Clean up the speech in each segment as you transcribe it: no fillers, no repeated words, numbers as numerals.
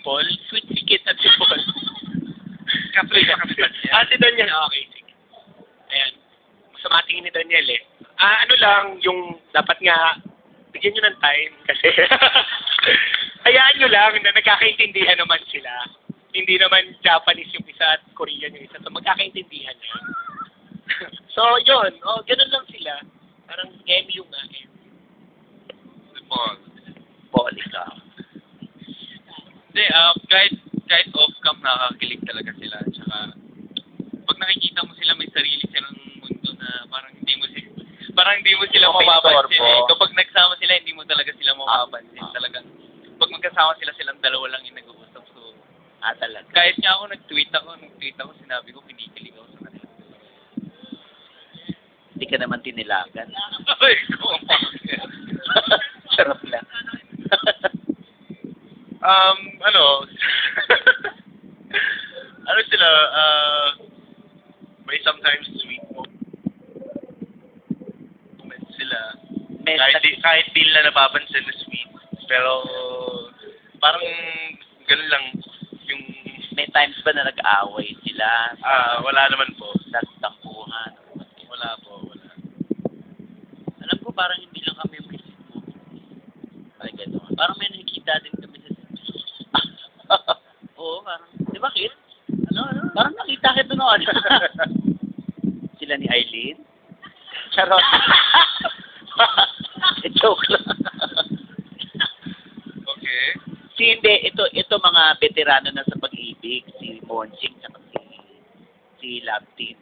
simple. Sweet at simple. Kapoy ka kapitan niya. Si Daniel, okay, sige. Ayan. Masama tingin ni Daniel eh. Ano lang, yung dapat nga, bigyan nyo ng time kasi hayaan nyo lang na nagkakaintindihan naman sila. Hindi naman Japanese yung isa at Korean yung isa. So, magkakaintindihan na. So, yun. Ganun lang sila. Parang MU nga. Paul, ikaw. Hindi, kahit off-cam nakakakilig talaga sila. Tsaka, pag nakikita mo sila, may sarili silang mundo na parang hindi mo sila mapapansin. Kapag nagsama sila, hindi mo talaga sila mapapansin. Talaga. Pag magkasama sila, silang dalawa lang yung nag-uusap. So, Talaga. kahit nga ako nag-tweet ako, sinabi ko, kinikilig ako sa kanila. Hindi ka naman tinilagan. Ay, kumapag. Charot lang. Ano sila, may sometimes sweet moments sila. Kahit di nila napapansin na sweet. Pero, parang, ganun lang, yung... May times ba na nag-aaway sila? Wala naman po. Nagtampuhan? Wala po, wala. Alam ko parang hindi lang kami may Facebook. Ay, gano'n. Parang may nakikita din kami sa Oo, parang, di ba, Kit? Ano? Parang nakita kita noon. Sila ni Eileen? Charot. Joke lang. Okay. Hindi, ito mga veterano na sa pag-ibig. Si Monjing, saka si Love Team.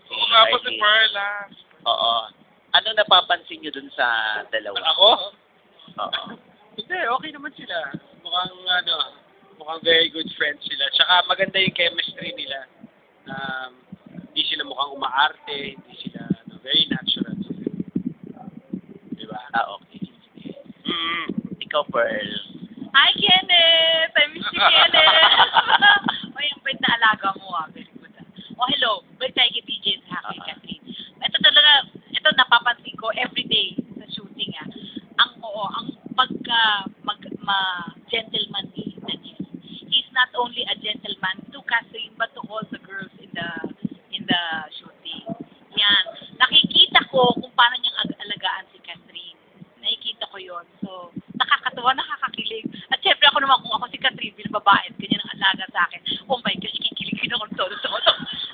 Oo nga po si Perla. Oo. Ano napapansin nyo dun sa dalawa? Ako? Oo. Hindi, okay naman sila. Mukhang very good friends sila. Tsaka maganda yung chemistry nila. Hindi sila mukhang umaarte, hindi sila, very natural sila. Diba? Okay. Ikaw, Pearl. Hi, Kenneth! I miss you, Kenneth! Oy, ang bait na alaga mo, Very good, hello. Balik tayo kay DJ at kay Catherine. Ito napapansin ko everyday sa shooting, ang gentleman ni Daniel. He's not only a gentleman to Catherine, but to all the girls in the shooting. Yan. Nakikita ko kung paano niyang alagaan si Catherine. Nakikita ko yon. So, nakakatawa, nakakakilig. At syempre ako naman, kung ako si Catherine, bilang babae, ganyan ang alaga sa akin. Oh my gosh, kikiligin ako todo.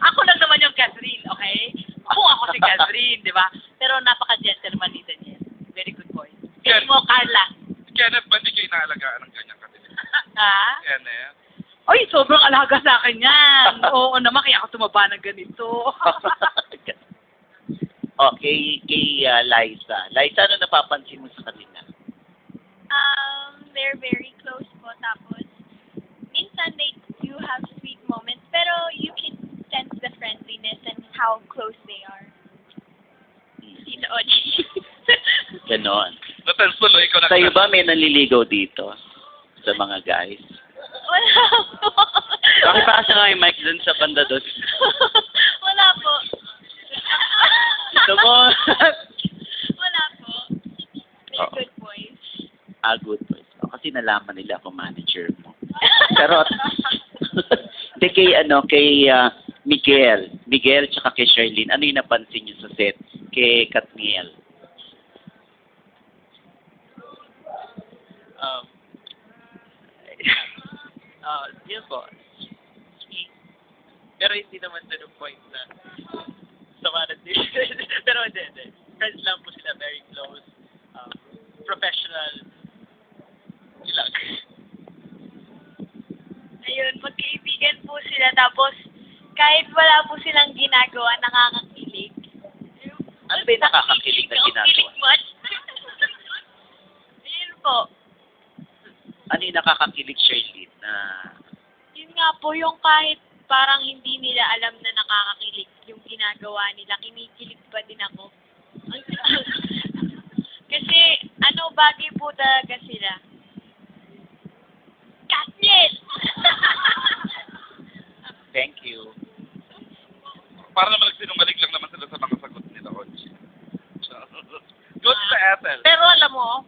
Ako lang naman yung Catherine, okay? Kung ako si Catherine, di ba? Pero napaka-gentleman ni Daniel. Very good boy. Kaya mo, Carla. Kenneth, ba hindi kayo inaalagaan ng ganyan katilig? Ha? Kenneth? Oy, sobrang alaga sa akin yan. Oo naman, kaya ako tumaba ng ganito. Okay, kay Liza. Liza, ano napapansin mo sa kanila? They're very close po. Tapos, minsan they do have sweet moments, pero you can sense the friendliness and how close they are. Tito Ochi. Ganon. Natanspol, ikaw na. Sa'yo ba may nanliligaw dito? Sa mga guys? Wala po. Bakit pa kasi nga yung mic dun sa banda doon? Wala po. Gusto mo? Wala po. They're good boys. Good boys. Kasi nalaman nila ako manager mo. Charot. Hindi kay Miguel tsaka kay Sherlyn, ano yung napansin nyo sa set? Kay Katniel? Yun po. Sweet. Pero hindi naman to the point na sama na din. Pero hindi. Friends lang po sila, very close. Professional. Ilag. Ayun, magkaibigan po sila. Tapos, kahit wala po silang ginagawa, nakakakilig. Ano ba yung nakakakilig na ginagawa? Ayun po. Ano yung nakakakilig, Sherlyn, na... Yun nga po, yung kahit parang hindi nila alam na nakakakilig yung ginagawa nila, kinikilig pa din ako. Kasi, bagay po talaga sila. Katniel! Thank you. Para naman nagsinungaling lang naman sila sa mga sagot nila, Ochi. Go to the Ethel. Pero alam mo,